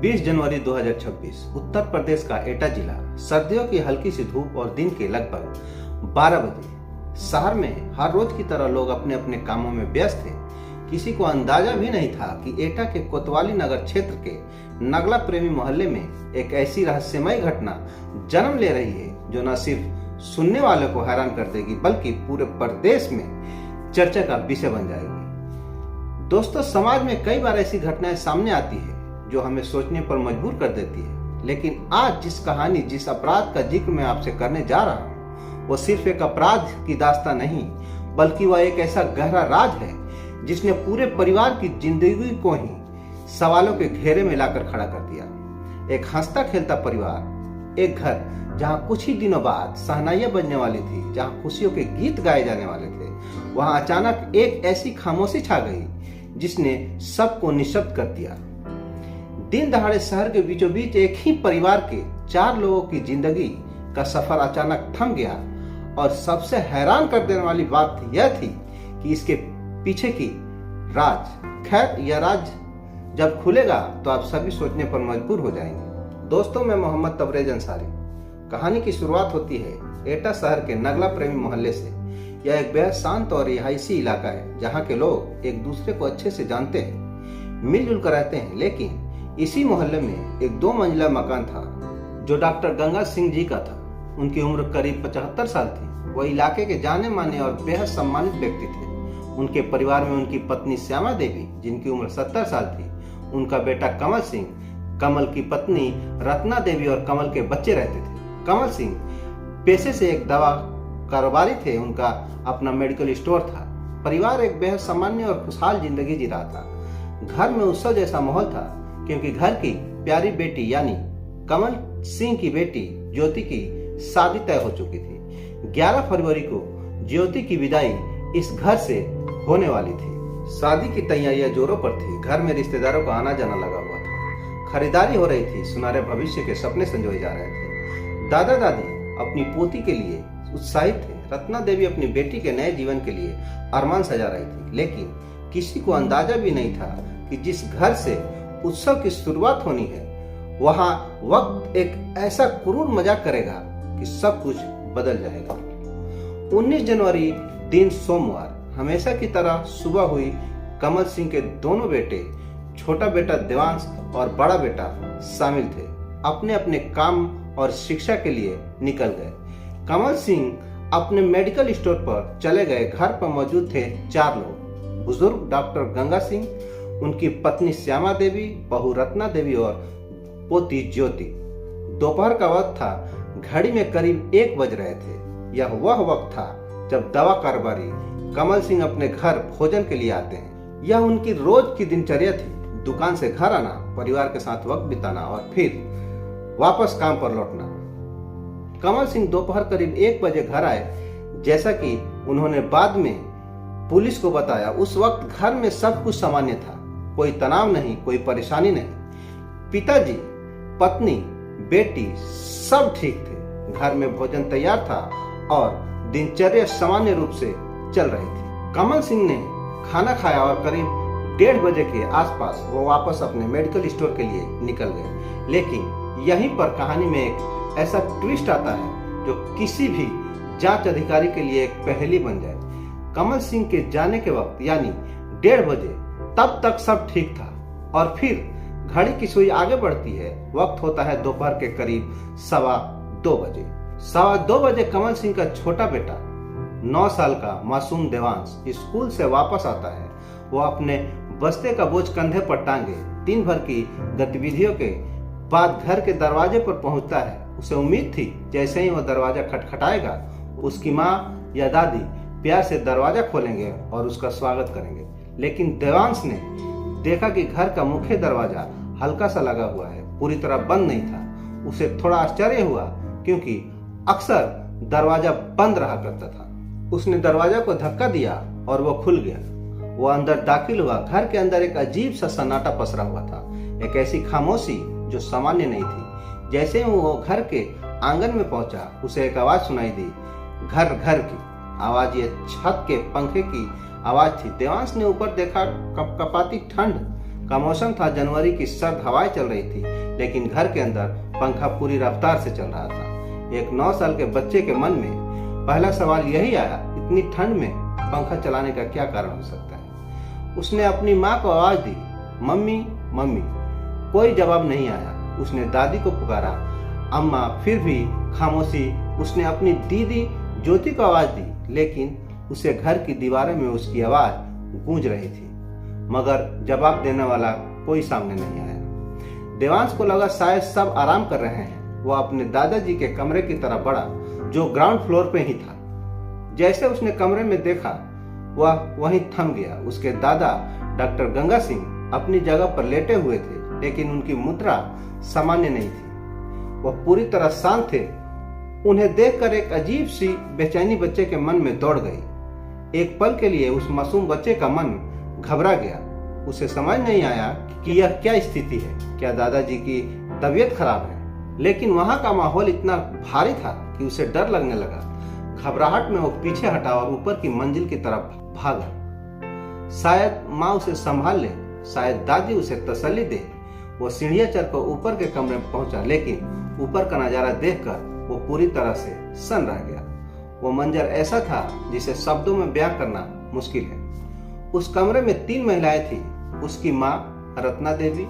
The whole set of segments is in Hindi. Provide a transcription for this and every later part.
20 जनवरी 2026 उत्तर प्रदेश का एटा जिला। सर्दियों की हल्की सी धूप और दिन के लगभग 12 बजे। शहर में हर रोज की तरह लोग अपने अपने कामों में व्यस्त थे। किसी को अंदाजा भी नहीं था कि एटा के कोतवाली नगर क्षेत्र के नगला प्रेमी मोहल्ले में एक ऐसी रहस्यमय घटना जन्म ले रही है जो न सिर्फ सुनने वालों को हैरान कर देगी बल्कि पूरे प्रदेश में चर्चा का विषय बन जाएगी। दोस्तों, समाज में कई बार ऐसी घटनाएं सामने आती है जो हमें सोचने पर मजबूर कर देती है, लेकिन आज जिस अपराध का जिक्र मैं आपसे करने जा रहा हूँ वो सिर्फ एक अपराध की दास्तां नहीं बल्कि वह एक ऐसा गहरा राज है जिसने पूरे परिवार की जिंदगी को ही सवालों के घेरे में लाकर खड़ा कर दिया। एक हंसता खेलता परिवार, एक घर जहां कुछ ही दिनों बाद शहनाइयां बजने वाली थी, जहां खुशियों के गीत गाए जाने वाले थे, वहां अचानक एक ऐसी खामोशी छा गई जिसने सबको निशब्द कर दिया। दिन दहाड़े शहर के बीचों बीच एक ही परिवार के 4 लोगों की जिंदगी का सफर अचानक थम गया और सबसे हैरान कर देने वाली बात यह थी कि इसके पीछे की राज। खैर, यह राज जब खुलेगा तो आप सभी सोचने पर मजबूर हो जाएंगे। दोस्तों, मैं मोहम्मद तबरेज अंसारी। कहानी की शुरुआत होती है एटा शहर के नगला प्रेमी मोहल्ले से। यह एक बेहद शांत और रिहायशी इलाका है जहाँ के लोग एक दूसरे को अच्छे से जानते हैं, मिलजुल कर रहते हैं। लेकिन इसी मोहल्ले में एक 2 मंजिला मकान था जो डॉक्टर गंगा सिंह जी का था। उनकी उम्र करीब 75 साल थी। वह इलाके के जाने माने और बेहद सम्मानित व्यक्ति थे। उनके परिवार में उनकी पत्नी श्यामा देवी जिनकी उम्र 70 साल थी, उनका बेटा कमल सिंह, कमल की पत्नी रत्ना देवी और कमल के बच्चे रहते थे। कमल सिंह पेशे से एक दवा कारोबारी थे। उनका अपना मेडिकल स्टोर था। परिवार एक बेहद सामान्य और खुशहाल जिंदगी जी रहा था। घर में उत्सव जैसा माहौल था क्योंकि घर की प्यारी बेटी यानी कमल सिंह की बेटी ज्योति की शादी तय हो चुकी थी। 11 फरवरी को ज्योति की विदाई इस घर से होने वाली थी। शादी की तैयारियां जोरों पर थी। घर में रिश्तेदारों का आना जाना लगा हुआ था। खरीदारी हो रही थी। सुनहरे भविष्य के सपने संजोए जा रहे थे। दादा दादी अपनी पोती के लिए उत्साहित थे। रत्ना देवी अपनी बेटी के नए जीवन के लिए अरमान सजा रही थी। लेकिन किसी को अंदाजा भी नहीं था कि जिस घर से उत्सव की शुरुआत होनी है वहां वक्त एक ऐसा क्रूर मजाक करेगा कि सब कुछ बदल जाएगा। 19 जनवरी दिन सोमवार। हमेशा की तरह सुबह हुई। कमल सिंह के दोनों बेटे, छोटा बेटा देवांश और बड़ा बेटा शामिल थे। अपने अपने काम और शिक्षा के लिए निकल गए। कमल सिंह अपने मेडिकल स्टोर पर चले गए। घर पर मौजूद थे 4 लोग। बुजुर्ग डॉक्टर गंगा सिंह, उनकी पत्नी श्यामा देवी, बहू रत्ना देवी और पोती ज्योति। दोपहर का वक्त था। घड़ी में करीब 1 बज रहे थे। यह वह वक्त था जब दवा कारोबारी कमल सिंह अपने घर भोजन के लिए आते हैं। यह उनकी रोज की दिनचर्या थी। दुकान से घर आना, परिवार के साथ वक्त बिताना और फिर वापस काम पर लौटना। कमल सिंह दोपहर करीब 1 बजे घर आए। जैसा कि उन्होंने बाद में पुलिस को बताया, उस वक्त घर में सब कुछ सामान्य था। कोई तनाव नहीं, कोई परेशानी नहीं। पिताजी, पत्नी, बेटी सब ठीक थे। घर में भोजन तैयार था और दिनचर्या सामान्य रूप से चल रही थी। कमल सिंह ने खाना खाया और करीब 1:30 बजे के आसपास वो वापस अपने मेडिकल स्टोर के लिए निकल गए। लेकिन यहीं पर कहानी में एक ऐसा ट्विस्ट आता है जो किसी भी जांच अधिकारी के लिए एक पहेली बन जाए। कमल सिंह के जाने के वक्त यानी 1:30 बजे तब तक सब ठीक था और फिर घड़ी की सुई आगे बढ़ती है। वक्त होता है दोपहर के करीब 2:15 बजे। 2:15 बजे कमल सिंह का छोटा बेटा 9 साल का मासूम देवांश स्कूल से वापस आता है। वो अपने बस्ते का बोझ कंधे पर टांगे दिन भर की गतिविधियों के बाद घर के दरवाजे पर पहुंचता है। उसे उम्मीद थी जैसे ही वह दरवाजा खटखटाएगा उसकी माँ या दादी प्यार से दरवाजा खोलेंगे और उसका स्वागत करेंगे। लेकिन देवांश ने देखा कि घर का मुख्य दरवाजा हल्का सा लगा हुआ है, पूरी तरह बंद नहीं था। उसे थोड़ा आश्चर्य हुआ क्योंकि अक्सर दरवाजा बंद रहा करता था। उसने दरवाजा को धक्का दिया और वो खुल गया। वो अंदर दाखिल हुआ। घर के अंदर एक अजीब सा सन्नाटा पसरा हुआ था। एक ऐसी खामोशी जो सामान्य नहीं थी। जैसे ही वो घर के आंगन में पहुंचा उसे एक आवाज सुनाई दी। घर घर की आवाज, ये छत के पंखे की आवाज थी। देवांश ने ऊपर देखा। कपकपाती ठंड का मौसम था, जनवरी की सर्द हवाएं चल रही थी, लेकिन घर के अंदर पंखा पूरी रफ्तार से चल रहा था। एक 9 साल के बच्चे के मन में पहला सवाल यही आया, इतनी ठंड में पंखा चलाने का क्या कारण हो सकता है। उसने अपनी माँ को आवाज दी, मम्मी मम्मी। कोई जवाब नहीं आया। उसने दादी को पुकारा, अम्मा। फिर भी खामोशी। उसने अपनी दीदी ज्योति को आवाज दी, लेकिन उसे घर की दीवारों में उसकी आवाज गूंज रही थी, मगर जवाब देने वाला कोई सामने नहीं आया। देवांश को लगा शायद सब आराम कर रहे हैं। वह अपने दादाजी के कमरे की तरफ बढ़ा, जो ग्राउंड फ्लोर पे ही था। जैसे उसने कमरे में देखा, वह वहीं थम गया। उसके दादा डॉक्टर गंगा सिंह अपनी जगह पर लेटे हुए थे, लेकिन उनकी मुद्रा सामान्य नहीं थी। वह पूरी तरह शांत थे। उन्हें देखकर एक अजीब सी बेचैनी बच्चे के मन में दौड़ गई। एक पल के लिए उस मासूम बच्चे का मन घबरा गया। उसे समझ नहीं आया कि यह क्या स्थिति है, क्या दादाजी की तबीयत खराब है। लेकिन वहां का माहौल इतना भारी था कि उसे डर लगने लगा। घबराहट में वो पीछे हटा और ऊपर की मंजिल की तरफ भागा। शायद माँ उसे संभाल ले, शायद दादी उसे तसल्ली दे। वो सीढ़ियां चढ़कर ऊपर के कमरे में पहुंचा, लेकिन ऊपर का नजारा देखकर वो पूरी तरह से सन्न रह गया। वो मंजर ऐसा था जिसे शब्दों में बयां करना मुश्किल है। उस कमरे में 3 महिलाएं थी, उसकी माँ रत्ना देवी,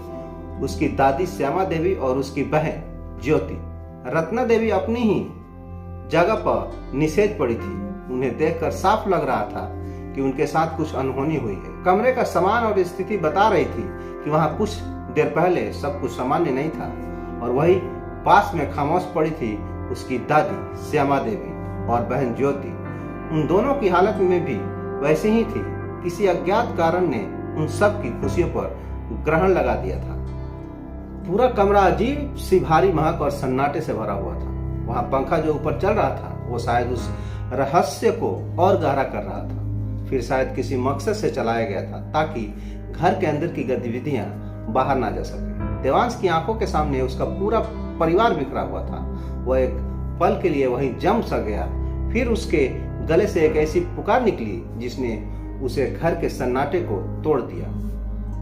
उसकी दादी श्यामा देवी और उसकी बहन ज्योति। रत्ना देवी अपनी ही जगह पर निषेध पड़ी थी। उन्हें देखकर साफ लग रहा था कि उनके साथ कुछ अनहोनी हुई है। कमरे का सामान और स्थिति बता रही थी कि वहां कुछ देर पहले सब कुछ सामान्य नहीं था, और वही पास में खामोश पड़ी थी उसकी दादी श्यामा देवी और बहन ज्योति। उन दोनों की हालत में भी वैसी ही थी। किसी अज्ञात कारण ने उन सब की खुशियों पर ग्रहण लगा दिया था। पूरा कमरा अजीब सी भारी महक और सन्नाटे से भरा हुआ था। वहां पंखा जो ऊपर चल रहा था, वो शायद उस रहस्य को और गहरा कर रहा था। फिर शायद किसी मकसद से चलाया गया था, ताकि घर के अंदर की गतिविधियां बाहर ना जा सके। देवांश की आंखों के सामने उसका पूरा परिवार बिखरा हुआ था। वह एक पल के लिए वहीं जम सा गया। फिर उसके गले से एक ऐसी पुकार निकली जिसने उसे घर के सन्नाटे को तोड़ दिया।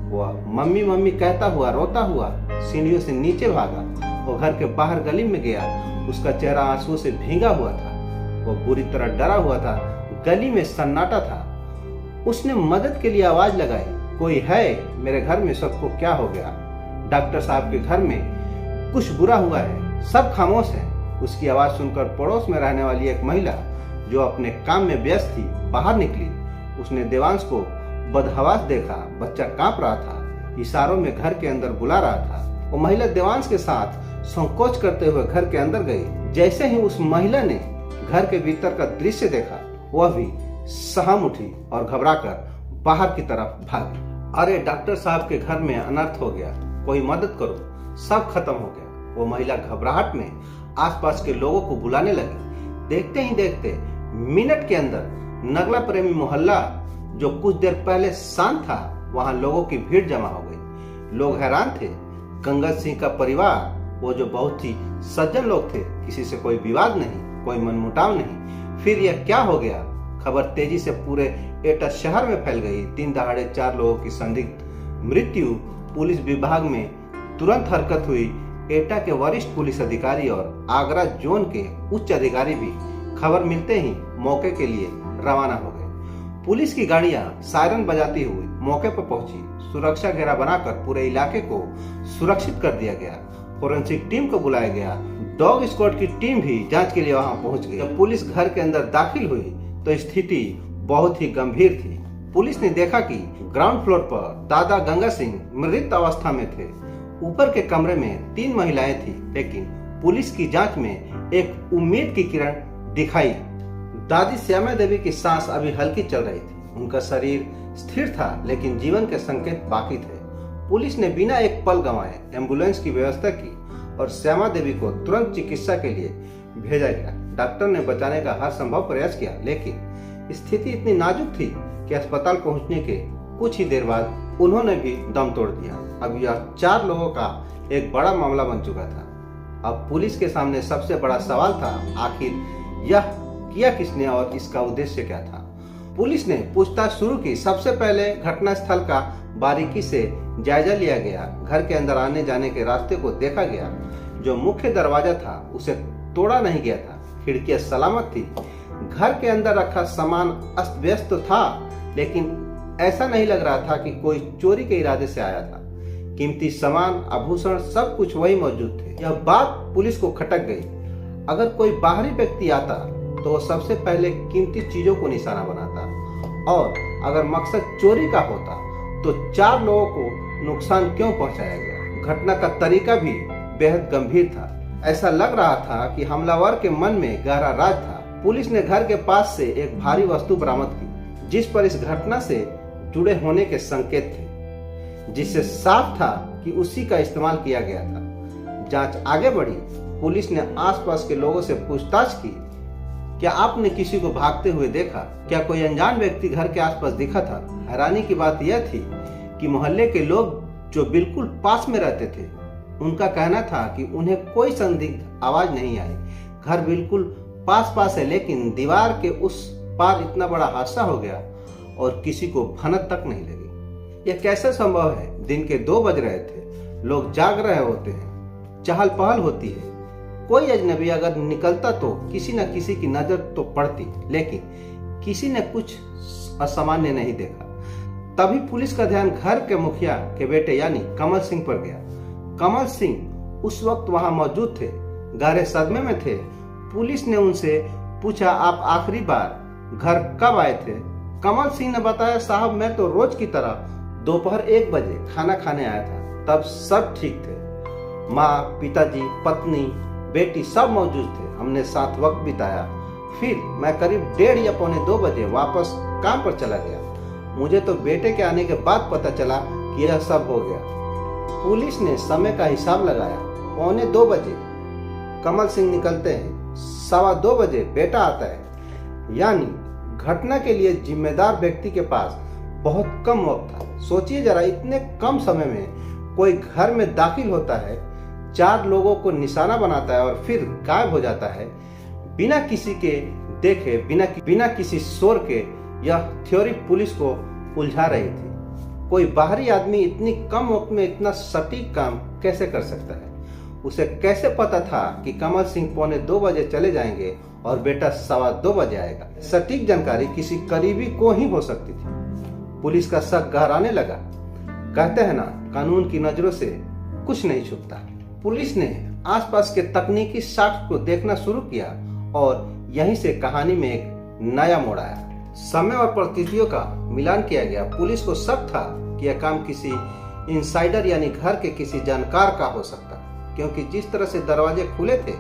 वह मम्मी मम्मी कहता हुआ रोता हुआ सीढ़ियों से नीचे भागा। वो घर के बाहर गली में गया। उसका चेहरा आंसुओं से भींगा हुआ था। वह बुरी तरह डरा हुआ था। गली में सन्नाटा था। उसने मदद के लिए आवाज लगाई, कोई है? मेरे घर में सबको क्या हो गया? डॉक्टर साहब के घर में कुछ बुरा हुआ है। सब खामोश है। उसकी आवाज सुनकर पड़ोस में रहने वाली एक महिला जो अपने काम में व्यस्त थी बाहर निकली। उसने देवांश को बदहवास देखा। बच्चा कांप रहा था, इशारों में घर के अंदर बुला रहा था। वो महिला देवांश के साथ संकोच करते हुए घर के अंदर गई। जैसे ही उस महिला ने घर के भीतर का दृश्य देखा, वह भी सहम उठी और घबराकर बाहर की तरफ भागी। अरे, डॉक्टर साहब के घर में अनर्थ हो गया, कोई मदद करो, सब खत्म हो गया। वो महिला घबराहट में आसपास के लोगों को बुलाने लगी। देखते ही देखते मिनट के अंदर नगला प्रेमी मोहल्ला, जो कुछ देर पहले शांत था, वहां लोगों की भीड़ जमा हो गई। लोग हैरान थे। गंगा सिंह का परिवार, वो जो बहुत ही सज्जन लोग थे, किसी से कोई विवाद नहीं, कोई मनमुटाव नहीं। फिर यह क्या हो गया? खबर तेजी से पूरे एटा शहर में फैल गई। 3 दहाड़े 4 लोगों की संदिग्ध मृत्यु। पुलिस विभाग में तुरंत हरकत हुई। एटा के वरिष्ठ पुलिस अधिकारी और आगरा जोन के उच्च अधिकारी भी खबर मिलते ही मौके के लिए रवाना हो गए। पुलिस की गाड़ियां सायरन बजाती हुई मौके पर पहुंची। सुरक्षा घेरा बनाकर पूरे इलाके को सुरक्षित कर दिया गया। फोरेंसिक टीम को बुलाया गया। डॉग स्क्वाड की टीम भी जांच के लिए वहां पहुंच गई। जब पुलिस घर के अंदर दाखिल हुई तो स्थिति बहुत ही गंभीर थी। पुलिस ने देखा कि ग्राउंड फ्लोर पर दादा गंगा सिंह मृत अवस्था में थे। ऊपर के कमरे में 3 महिलाएं थी, लेकिन पुलिस की जांच में एक उम्मीद की किरण दिखाई। दादी श्यामा देवी की सांस अभी हल्की चल रही थी। उनका शरीर स्थिर था, लेकिन जीवन के संकेत बाकी थे। पुलिस ने बिना एक पल गंवाए एम्बुलेंस की व्यवस्था की और श्यामा देवी को तुरंत चिकित्सा के लिए भेजा गया। डॉक्टर ने बचाने का हर संभव प्रयास किया, लेकिन स्थिति इतनी नाजुक थी कि अस्पताल पहुंचने के कुछ ही देर बाद उन्होंने भी दम तोड़ दिया। अब यह 4 लोगों का एक बड़ा मामला बन चुका था। अब पुलिस के सामने सबसे बड़ा सवाल था, आखिर यह किया किसने और इसका उद्देश्य क्या था? पुलिस ने पूछताछ शुरू की। सबसे पहले घटनास्थल का बारीकी से जायजा लिया गया। घर के अंदर आने जाने के रास्ते को देखा गया। जो मुख्य दरवाजा था उसे तोड़ा नहीं गया था, खिड़कियां सलामत थी। घर के अंदर रखा सामान अस्त व्यस्त तो था, लेकिन ऐसा नहीं लग रहा था कि कोई चोरी के इरादे से आया था। कीमती सामान, आभूषण, सब कुछ वही मौजूद थे। यह बात पुलिस को खटक गई। अगर कोई बाहरी व्यक्ति आता तो वो सबसे पहले कीमती चीजों को निशाना बनाता, और अगर मकसद चोरी का होता तो 4 लोगों को नुकसान क्यों पहुंचाया गया। घटना का तरीका भी बेहद गंभीर था। ऐसा लग रहा था कि हमलावर के मन में गहरा राज था। पुलिस ने घर के पास से एक भारी वस्तु बरामद की, जिस पर इस घटना से जुड़े होने के संकेत थे, जिससे साफ था कि उसी का इस्तेमाल किया गया था। जांच आगे बढ़ी। पुलिस ने आसपास के लोगों से पूछताछ की। क्या आपने किसी को भागते हुए देखा? क्या कोई अनजान व्यक्ति घर के आसपास दिखा था? हैरानी की बात यह थी कि मोहल्ले के लोग जो बिल्कुल पास में रहते थे, उनका कहना था कि उन्हें कोई संदिग्ध आवाज नहीं आई। घर बिल्कुल पास पास है, लेकिन दीवार के उस पार इतना बड़ा हादसा हो गया और किसी को भनक तक नहीं लगी। यह कैसे संभव है? दिन के 2 बज रहे थे, लोग जाग रहे होते हैं, चहल पहल होती है। कोई अजनबी अगर निकलता तो किसी न किसी की नजर तो पड़ती, लेकिन किसी ने कुछ असामान्य नहीं देखा। तभी पुलिस का ध्यान घर के मुखिया के बेटे यानी कमल सिंह पर गया। कमल सिंह उस वक्त वहां मौजूद थे, गहरे सदमे में थे। पुलिस ने उनसे पूछा, आप आखिरी बार घर कब आए थे? कमल सिंह ने बताया, साहब मैं तो रोज की तरह दोपहर 1 बजे खाना खाने आया था, तब सब ठीक थे। माँ, पिताजी, पत्नी, बेटी सब मौजूद थे। हमने साथ वक्त बिताया। फिर मैं करीब 1:30 या 1:45 बजे वापस काम पर चला गया। मुझे तो बेटे के आने के बाद पता चला कि यह सब हो गया। पुलिस ने समय का हिसाब लगाया। 1:45 बजे कमल सिंह निकलते हैं, 2:15 बजे बेटा आता है। यानी घटना के लिए जिम्मेदार व्यक्ति के पास बहुत कम वक्त था। सोचिए जरा, इतने कम समय में कोई घर में दाखिल होता है, 4 लोगों को निशाना बनाता है और फिर गायब हो जाता है बिना किसी के देखे, बिना किसी शोर के। यह थ्योरी पुलिस को उलझा रही थी। कोई बाहरी आदमी इतनी कम वक्त में इतना सटीक काम कैसे कर सकता है? उसे कैसे पता था कि कमल सिंह 1:45 बजे चले जाएंगे और बेटा 2:15 बजे आएगा? सटीक जानकारी किसी करीबी को ही हो सकती थी। पुलिस का शक गहराने लगा। कहते हैं ना, कानून की नजरों से कुछ नहीं छुपता। पुलिस ने आसपास के तकनीकी साक्ष्य को देखना शुरू किया और यहीं से कहानी में एक नया मोड़ आया। समय और परिस्थितियों का मिलान किया गया। पुलिस को शक था कि यह काम किसी इनसाइडर यानी घर के किसी जानकार का हो सकता, क्योंकि जिस तरह से दरवाजे खुले थे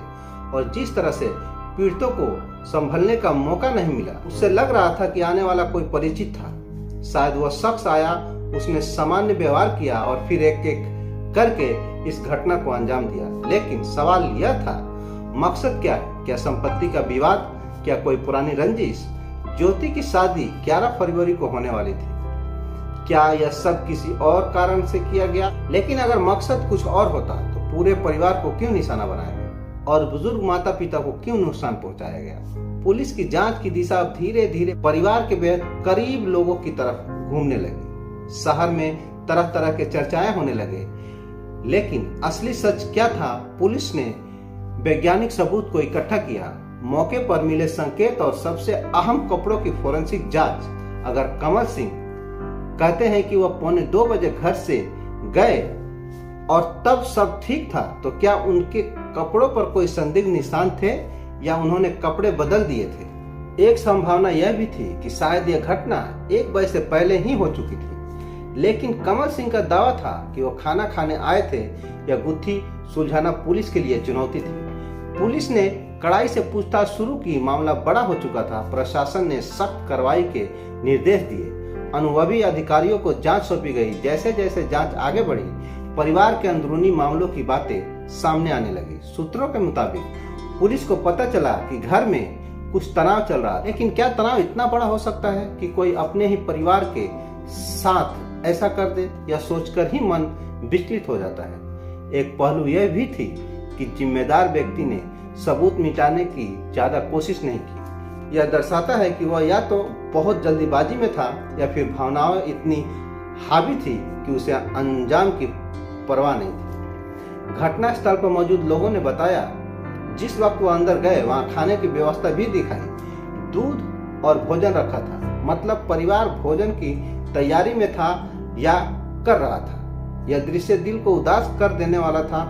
और जिस तरह से पीड़ितों को संभलने का मौका नहीं मिला, उससे लग रहा था कि आने वाला कोई परिचित था। शायद वह शख्स आया, उसने सामान्य व्यवहार किया और फिर एक एक करके इस घटना को अंजाम दिया। लेकिन सवाल यह था, मकसद क्या है? क्या संपत्ति का विवाद? क्या कोई पुरानी रंजिश? ज्योति की शादी 11 फरवरी को होने वाली थी। क्या यह सब किसी और कारण से किया गया? लेकिन अगर मकसद कुछ और होता तो पूरे परिवार को क्यों निशाना बनाया गया और बुजुर्ग माता पिता को क्यों नुकसान पहुंचाया गया? पुलिस की जांच की दिशा अब धीरे धीरे परिवार के बेहद करीब लोगों की तरफ घूमने लगी। शहर में तरह तरह के चर्चाएं होने लगे, लेकिन असली सच क्या था? पुलिस ने वैज्ञानिक सबूत को इकट्ठा किया, मौके पर मिले संकेत और सबसे अहम कपड़ों की फोरेंसिक जांच। अगर कमल सिंह कहते हैं कि वह 1:45 बजे घर से गए और तब सब ठीक था, तो क्या उनके कपड़ों पर कोई संदिग्ध निशान थे या उन्होंने कपड़े बदल दिए थे? एक संभावना यह भी थी कि शायद यह घटना 1 बजे से पहले ही हो चुकी थी, लेकिन कमल सिंह का दावा था कि वो खाना खाने आए थे। यह गुत्थी सुलझाना पुलिस के लिए चुनौती थी। पुलिस ने कड़ाई से पूछताछ शुरू की। मामला बड़ा हो चुका था। प्रशासन ने सख्त कार्रवाई के निर्देश दिए। अनुभवी अधिकारियों को जांच सौंपी गई। जैसे जैसे जांच आगे बढ़ी, परिवार के अंदरूनी मामलों की बातें सामने आने लगी। सूत्रों के मुताबिक पुलिस को पता चला कि घर में कुछ तनाव चल रहा, लेकिन क्या तनाव इतना बड़ा हो सकता है कि कोई अपने ही परिवार के साथ ऐसा कर दे? यह सोचकर ही मन विचलित हो जाता है। एक पहलू यह भी थी कि जिम्मेदार व्यक्ति ने सबूत मिटाने की ज्यादा कोशिश नहीं की। यह दर्शाता है कि वह या तो बहुत जल्दीबाजी में था या फिर भावनाएं इतनी हावी थी कि उसे अंजाम की परवाह नहीं थी। घटनास्थल पर मौजूद लोगों ने बताया, जिस वक्त वो अंदर गए वहां खाने की व्यवस्था भी दिखाई, दूध और भोजन रखा था। मतलब परिवार भोजन की तैयारी में था या कर रहा था। यह दृश्य दिल को उदास कर देने वाला था।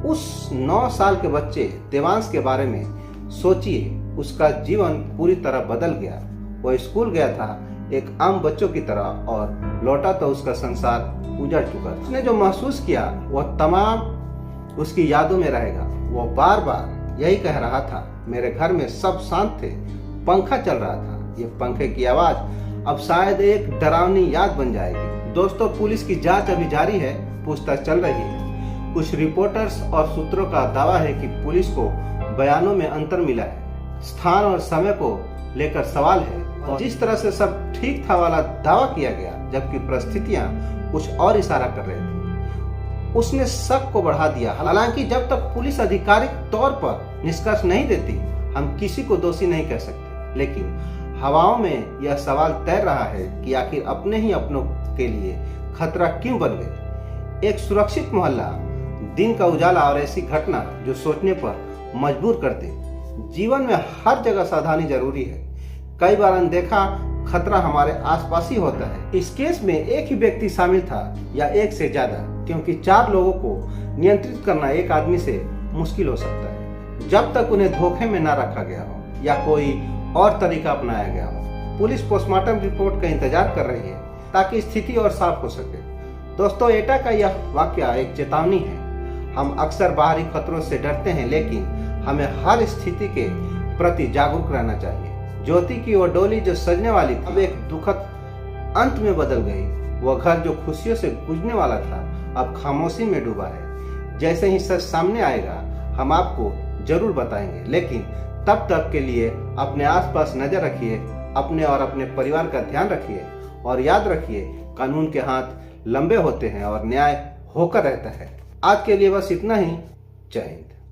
उस 9 साल के बच्चे देवांश के बारे में सोचिए, उसका जीवन पूरी तरह बदल गया। वह स्कूल गया था एक आम बच्चों की तरह और लौटा तो उसका संसार उजड़ चुका था। उसने जो महसूस किया वह तमाम उसकी यादों में रहेगा। वह बार बार यही कह रहा था, मेरे घर में सब शांत थे, पंखा चल रहा था। ये पंखे की आवाज अब शायद एक डरावनी याद बन जाएगी। दोस्तों, पुलिस की जांच अभी जारी है, पूछताछ चल रही है। कुछ रिपोर्टर्स और सूत्रों का दावा है कि पुलिस को बयानों में अंतर मिला है, स्थान और समय को लेकर सवाल है, और जिस तरह से सब ठीक था वाला दावा किया गया, जबकि परिस्थितियां कुछ और इशारा कर रही थी, उसने शक को बढ़ा दिया। हालांकि जब तक पुलिस आधिकारिक तौर पर निष्कर्ष नहीं देती, हम किसी को दोषी नहीं कह सकते। लेकिन हवाओं में यह सवाल तैर रहा है कि आखिर अपने ही अपनों के लिए खतरा क्यों बन गए। एक सुरक्षित मोहल्ला, दिन का उजाला और ऐसी घटना जो सोचने पर मजबूर कर दे। जीवन में हर जगह सावधानी जरूरी है। कई बार अनदेखा खतरा हमारे आसपास ही होता है। इस केस में एक ही व्यक्ति शामिल था या एक से ज्यादा, क्योंकि 4 लोगों को नियंत्रित करना एक आदमी से मुश्किल हो सकता है जब तक उन्हें धोखे में न रखा गया हो या कोई और तरीका अपनाया गया हो। पुलिस पोस्टमार्टम रिपोर्ट का इंतजार कर रही है ताकि स्थिति और साफ हो सके। दोस्तों, एटा का यह वाकया एक चेतावनी है। हम अक्सर बाहरी खतरों से डरते हैं, लेकिन हमें हर स्थिति के प्रति जागरूक रहना चाहिए। ज्योति की वो डोली जो सजने वाली थी, अब एक दुखद अंत में बदल गई। वह घर जो खुशियों से गुजरने वाला था, अब खामोशी में डूबा है। जैसे ही सच सामने आएगा, हम आपको जरूर बताएंगे। लेकिन तब तक के लिए अपने आसपास नजर रखिए, अपने और अपने परिवार का ध्यान रखिए, और याद रखिए, कानून के हाथ लंबे होते हैं और न्याय होकर रहता है। आज के लिए बस इतना ही। जय हिंद।